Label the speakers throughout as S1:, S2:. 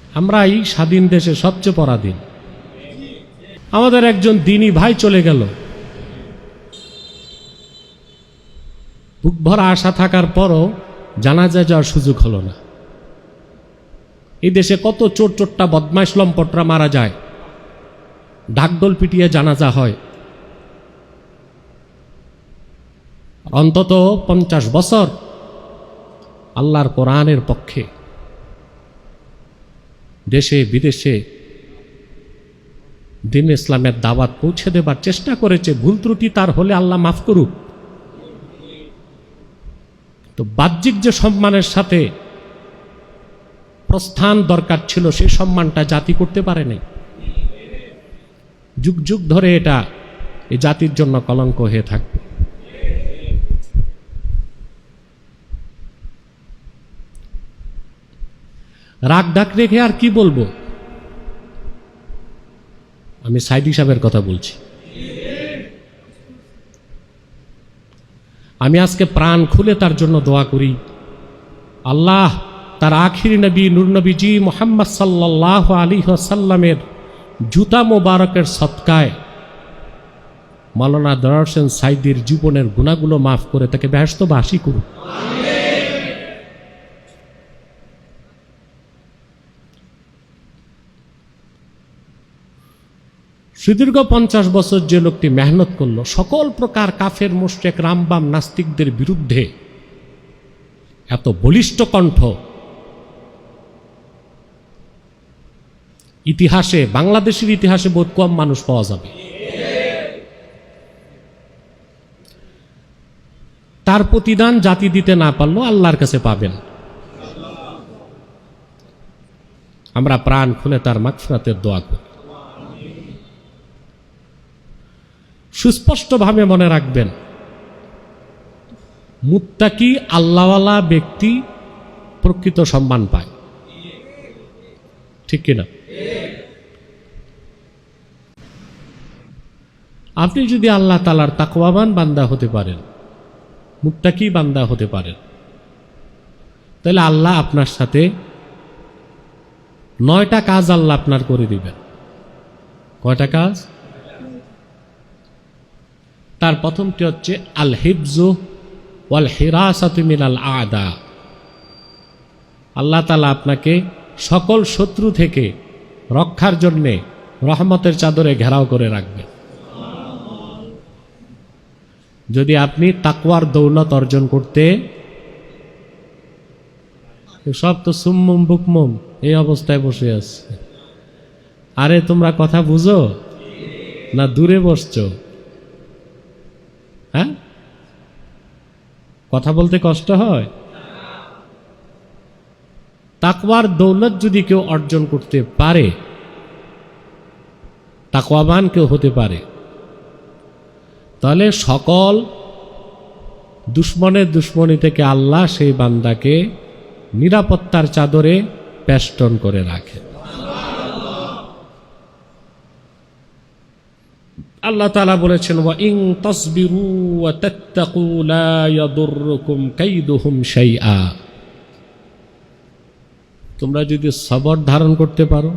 S1: আমরাই স্বাধীন দেশে সবচেয়ে পরাধীন। আমাদের একজন দিনী ভাই চলে গেল, বুক ভরা আশা থাকার পরও জানাজা যাওয়ার সুযোগ হলো না। এই দেশে কত চোর চোট্টা বদমাইশ লম্পটরা মারা যায়, ঢাকঢোল পিটিয়ে জানাজা হয়। অন্তত 50 বছর আল্লাহর কোরআনের পক্ষে দেশে বিদেশে দ্বীন ইসলামের দাওয়াত পৌঁছে দেবার চেষ্টা করেছে। ভুল ত্রুটি তার হলে আল্লাহ মাফ করুক। তো বাহ্যিক যে সম্মানের সাথে প্রস্থান দরকার ছিল, সেই সম্মানটা জাতি করতে পারে নাই। যুগ যুগ ধরে এটা এই জাতির জন্য কলঙ্ক হয়ে থাকবে। রাগ ডাক রেখে আর কি বলবো? আমি সাইদি সাহেবের কথা বলছি। আমি আজকে প্রাণ খুলে তার জন্য দোয়া করি, আল্লাহ তার আখির নবী নূর নবীজি মুহাম্মদ সাল্লাল্লাহু আলাইহি ওয়াসাল্লামের জুতা মোবারকের সদকায় মাওলানা দেলোয়ার হোসেন সাইদির জীবনের গুনাহগুলো মাফ করে তাকে বেহেশতবাসী করুন। সুদীর্ঘ 50 বছর যে লোকটি মেহনত করলো, সকল প্রকার কাফের মুশরিক রামবাম নাস্তিকদের বিরুদ্ধে এত বলিষ্ঠ কণ্ঠ ইতিহাসে, বাংলাদেশের ইতিহাসে বহুত কম মানুষ পাওয়া যাবে। তার প্রতিদান জাতি দিতে না পারলেও আল্লাহর কাছে পাবেন। আমরা প্রাণ খুলে তার মাগফিরাতের দোয়া করি। সুস্পষ্টভাবে মনে রাখবেন, মুত্তাকি আল্লাহওয়ালা ব্যক্তি প্রকৃত সম্মান পায়, ঠিক কিনা? আপনি যদি আল্লাহ তাআলার তাকওয়াবান বান্দা হতে পারেন, মুত্তাকি বান্দা হতে পারেন, তাহলে আল্লাহ আপনার সাথে 9টা কাজ আল্লাহ আপনার করে দিবেন। কয়টা কাজ? তার প্রথমটি হচ্ছে আল হিফজু ওয়াল হিরাসাতু মিনাল আদা। আল্লাহ তাআলা আপনাকে সকল শত্রু থেকে রক্ষার জন্যে রহমতের চাদরে ঘেরাও করে রাখবেন। যদি আপনি তাকওয়ার দৌলত অর্জন করতে, সব তো সুম্মুম বুকমুম এই অবস্থায় বসে আছে। আরে তোমরা কথা বুঝো না দূরে বসছো? হ্যাঁ, কথা বলতে কষ্ট হয়? তাকওয়ার দৌলত যদি কেউ অর্জন করতে পারে, তাকওয়াবান কেউ হতে পারে, তাহলে সকল দুশ্মনের দুশ্মনী থেকে আল্লাহ সেই বান্দাকে নিরাপত্তার চাদরে বেষ্টন করে রাখে। আল্লাহ তাআলা বলেছেন, ওয়া ইন তাসবিরু ওয়া তাত্তাকু লা ইয়াদুররুকুম কাইদুহুম শাইআ। তোমরা যদি সবর ধারণ করতে পারো,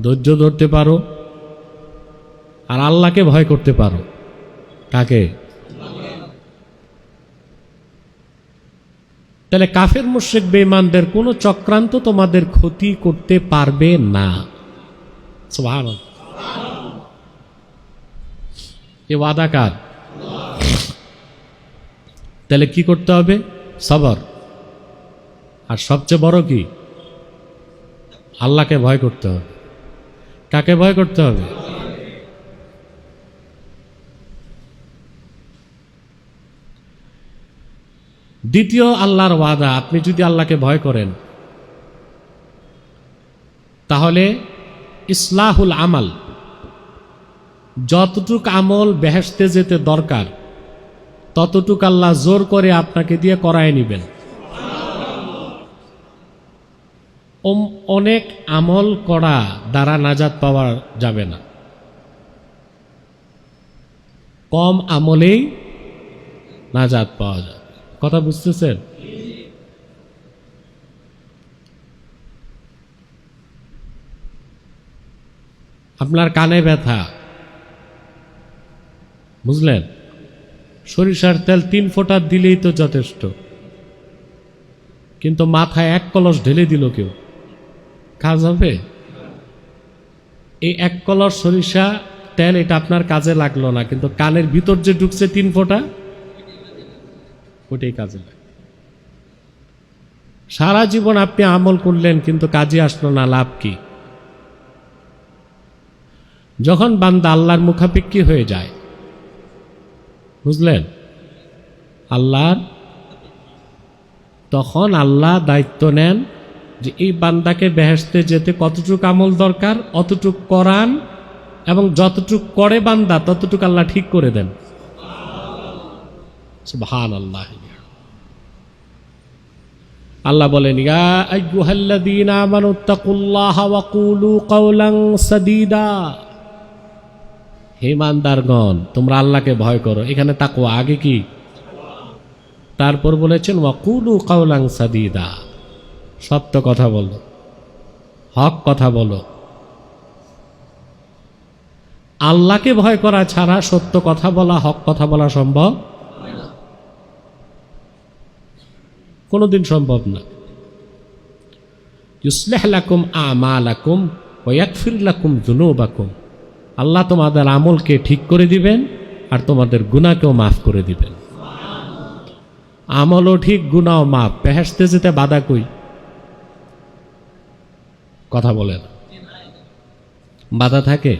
S1: ধৈর্য ধরতে পারো, আর আল্লাহকে ভয় করতে পারো। কাকে? তাহলে কাফের মুশরিক বেঈমানদের কোনো চক্রান্ত তোমাদের ক্ষতি করতে পারবে না। সুবহানাল্লাহ। এ ওয়াদা কার? তাহলে কি করতে হবে? সবর। আর সবচেয়ে বড় কি? আল্লাহকে ভয় করতে হবে। কাকে ভয় করতে হবে? দ্বিতীয় আল্লাহর ওয়াদা, আপনি যদি আল্লাহকে ভয় করেন তাহলে ইসলাহুল আমাল, যতটুক আমল বেহেশতে যেতে দরকার ততটুক আল্লাহ জোর করে আপনাকে দিয়ে করায় নিবেন। অনেক আমল করা দ্বারা নাজাত পাওয়া যাবে না, কম আমলেই নাজাত পাওয়া যায়। কথা বুঝতেছেন? আপনার কানে ব্যথা, বুঝলেন, সরিষার তেল 3 ফোঁটা দিলেই তো যথেষ্ট, কিন্তু মাথায় 1 কলস ঢেলে দিল কেউ, কাজ হবে? এই 1 কলস সরিষা তেল এটা আপনার কাজে লাগলো না, কিন্তু কানের ভিতর যে ঢুকছে 3 ফোঁটা, ওটাই কাজে লাগে। সারা জীবন আপনি আমল করলেন কিন্তু কাজে আসলো না, লাভ কি? যখন বান্দা আল্লাহর মুখাপেক্ষী হয়ে যায়, বুঝলেন, আল্লাহর, তখন আল্লাহ দায়িত্ব নেন যে এই বান্দাকে বেহেশতে যেতে কতটুক আমল দরকার অতটুক করান, এবং যতটুক করে বান্দা ততটুক আল্লাহ ঠিক করে দেন। সুবহানাল্লাহ। আল্লাহ বলেন, ইয়া আইয়ুহাল্লাযীনা আমানুত্তাকুল্লাহা ওয়া কুলু কাওলান সাদীদা, হে ইমানদারগণ তোমরা আল্লাহকে ভয় করো। এখানে তাকওয়া আগে কি, তারপর বলেছেন ওয়া কুলু কাওলান সাদীদা, সত্য কথা বলো, হক কথা বলো। আল্লাহকে ভয় করা ছাড়া সত্য কথা বলা, হক কথা বলা সম্ভব কোনোদিন সম্ভব না। ইউসলিহ লাকুম আমালাকুম ওয়া ইয়াগফির লাকুম যুনুবাকুম, আল্লাহ তোমাদের আমলকে ঠিক করে দিবেন আর তোমাদের গুনাহকেও মাফ করে দিবেন। আমলও ঠিক, গুনাহও মাফ, বেহেশতে যেতে বাধা কই? কথা বলেন, বাধা থাকে?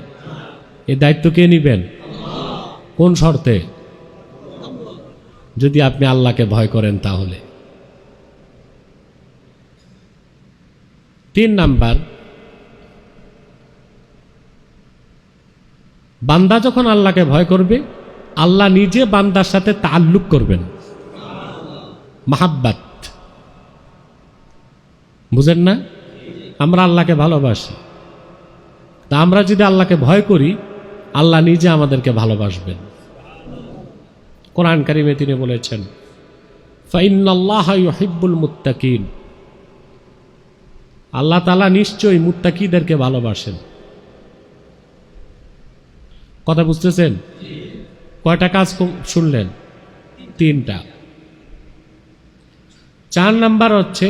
S1: এই দায়িত্ব কে নিবেন? কোন শর্তে? যদি আপনি আল্লাহকে ভয় করেন তাহলে। 3 নাম্বার, বান্দা যখন আল্লাহকে ভয় করবে, আল্লাহ নিজে বান্দার সাথে তাআল্লুক করবেন, মাহাব্বাত। বুঝেন না? আমরা আল্লাহকে ভালোবাসি, তা আমরা যদি আল্লাহকে ভয় করি, আল্লাহ নিজে আমাদেরকে ভালোবাসবেন। কোরআন কারিমে তিনি বলেছেন, ফাইন্নাল্লাহা ইউহিব্বুল মুত্তাকিন, আল্লাহ তাআলা নিশ্চয়ই মুত্তাকিদেরকে ভালোবাসেন। কথা বুঝতেছেন? কয়টা কাজ শুনলেন? 3টা। 4 নাম্বার হচ্ছে,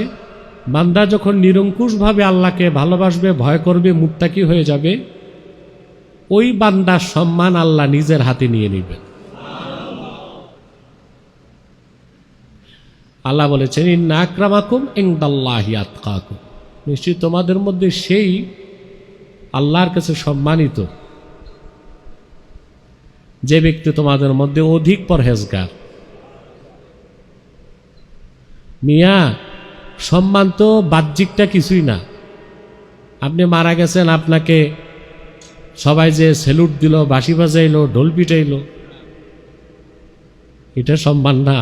S1: বান্দা যখন নিরঙ্কুশভাবে আল্লাহকে ভালোবাসবে, ভয় করবে, মুত্তাকি হয়ে যাবে, ওই বান্দার সম্মান আল্লাহ নিজের হাতে নিয়ে নেবেন। আল্লাহ বলেছেন, ইন্না আকরামাকুম ইনদাল্লাহি আতকাকুম, নিশ্চয়ই তোমাদের মধ্যে সেই আল্লাহর কাছে সম্মানিত যে ব্যক্তি তোমাদের মধ্যে অধিক পরহেজগার। মিয়া, সম্মান তো বাহ্যিকটা কিছুই না। আপনি মারা গেছেন, আপনাকে সবাই যে সেলুট দিল, বাঁশি বাজাইলো, ঢোল পিটাইলো, এটা সম্মান না।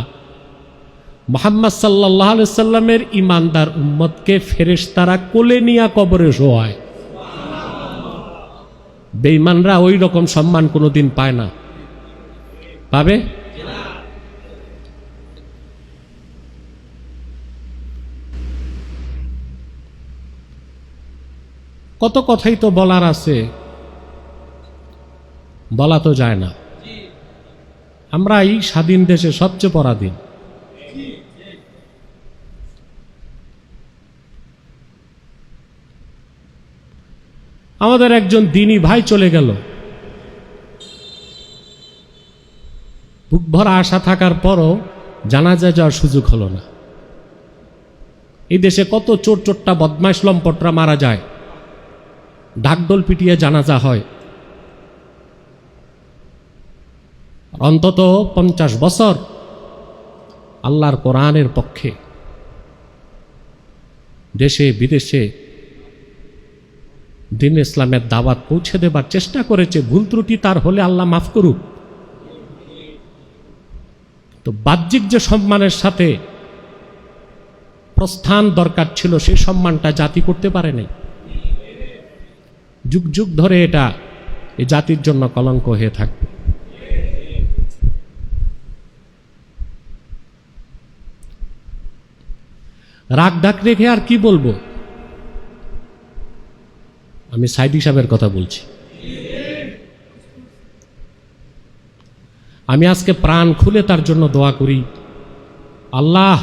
S1: মুহাম্মদ সাল্লাল্লাহু আলাইহি সাল্লামের ইমানদার উম্মতকে ফেরেশতারা কোলে নিয়ে কবরে শোয়ায়। বেঈমানরা ওই রকম সম্মান কোনোদিন পায় না। পাবে? কত কথাই তো বলার আছে, বলা তো যায় না। আমরা এই স্বাধীন দেশে সবচেয়ে পরাধীন। আমাদের একজন দ্বীনী ভাই চলে গেল, বুক ভরা আশা থাকার পরও জানাজায় যাওয়ার সুযোগ হলো না। এই দেশে কত চোর চোট্টা বদমাইশ লম্পটরা মারা যায়, ঢাকঢোল পিটিয়ে জানাজা হয়। অন্তত 50 বছর আল্লাহর কোরআনের পক্ষে দেশে বিদেশে দ্বীন ইসলামের দাওয়াত পৌঁছে দেবার চেষ্টা করেছে। ভুল ত্রুটি তার হলে আল্লাহ মাফ করুক। তো বাহ্যিক যে সম্মানের সাথে প্রস্থান দরকার ছিল, সেই সম্মানটা জাতি করতে পারে নাই। যুগ যুগ ধরে এটা এই জাতির জন্য কলঙ্ক হয়ে থাকবে। রাগ ডাক রেখে আর কি বলবো? আমি সাইদি সাহেবের কথা বলছি। আমি আজকে প্রাণ খুলে তার জন্য দোয়া করি, আল্লাহ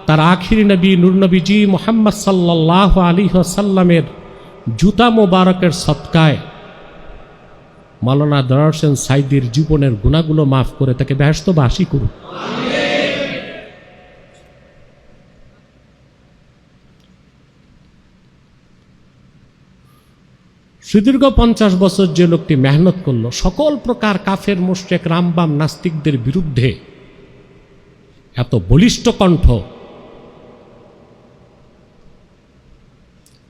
S1: তার আখিরি নবী নূর নবীজি মুহাম্মদ সাল্লাল্লাহু আলাইহি ওয়াসাল্লামের জুতা মোবারকের সদকায় মাওলানা দেলোয়ার হোসেন সাঈদীর জীবনের গুনাহগুলো মাফ করে তাকে বেহেশতবাসী করুন। সুদীর্ঘ 50 বছর যে লোকটি মেহনত করলো, সকল প্রকার কাফের মুশরিক রামবাম নাস্তিকদের বিরুদ্ধে এত বলিষ্ঠ কণ্ঠ,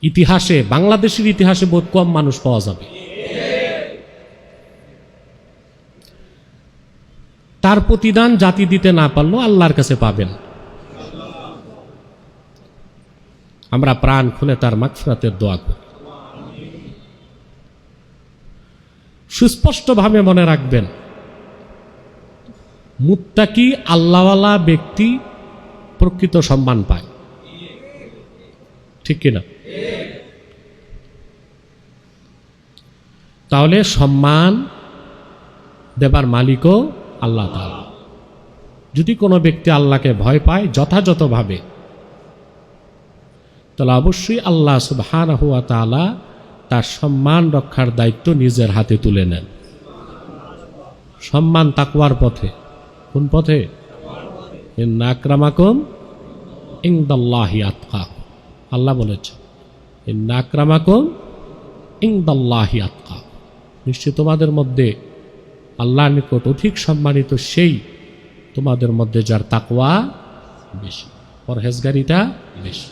S1: ইতিহাসে বাংলাদেশের ইতিহাসে বহুত কম মানুষ পাওয়া যাবে। তার প্রতিদান জাতি দিতে না পারলেও আল্লাহর কাছে পাবেন। আমরা প্রাণ খুলে তার মাগফিরাতের দোয়া করি। সুস্পষ্টভাবে মনে রাখবেন, মুত্তাকি আল্লাহওয়ালা ব্যক্তি প্রকৃত সম্মান পায়, ঠিক কিনা? তাহলে সম্মান দেবার মালিকও আল্লাহ তাআলা। যদি কোনো ব্যক্তি আল্লাহকে ভয় পায় যথাযথভাবে, তাহলে অবশ্যই আল্লাহ সুবহানাহু ওয়া তাআলা তার সম্মান রক্ষার দায়িত্ব নিজের হাতে তুলে নেন। সম্মান তাকওয়ার পথে। কোন পথে? ইন্না আকরামাকুম ইনদাল্লাহি আতকাকুম। আল্লাহ বলেছেন, ইন্না আকরামাকুম ইনদাল্লাহি আতকাকুম। নিশ্চয় তোমাদের মধ্যে আল্লাহর নিকট অধিক সম্মানিত সেই তোমাদের মধ্যে যার তাকওয়া বেশি, পরহেজগারিতা বেশি।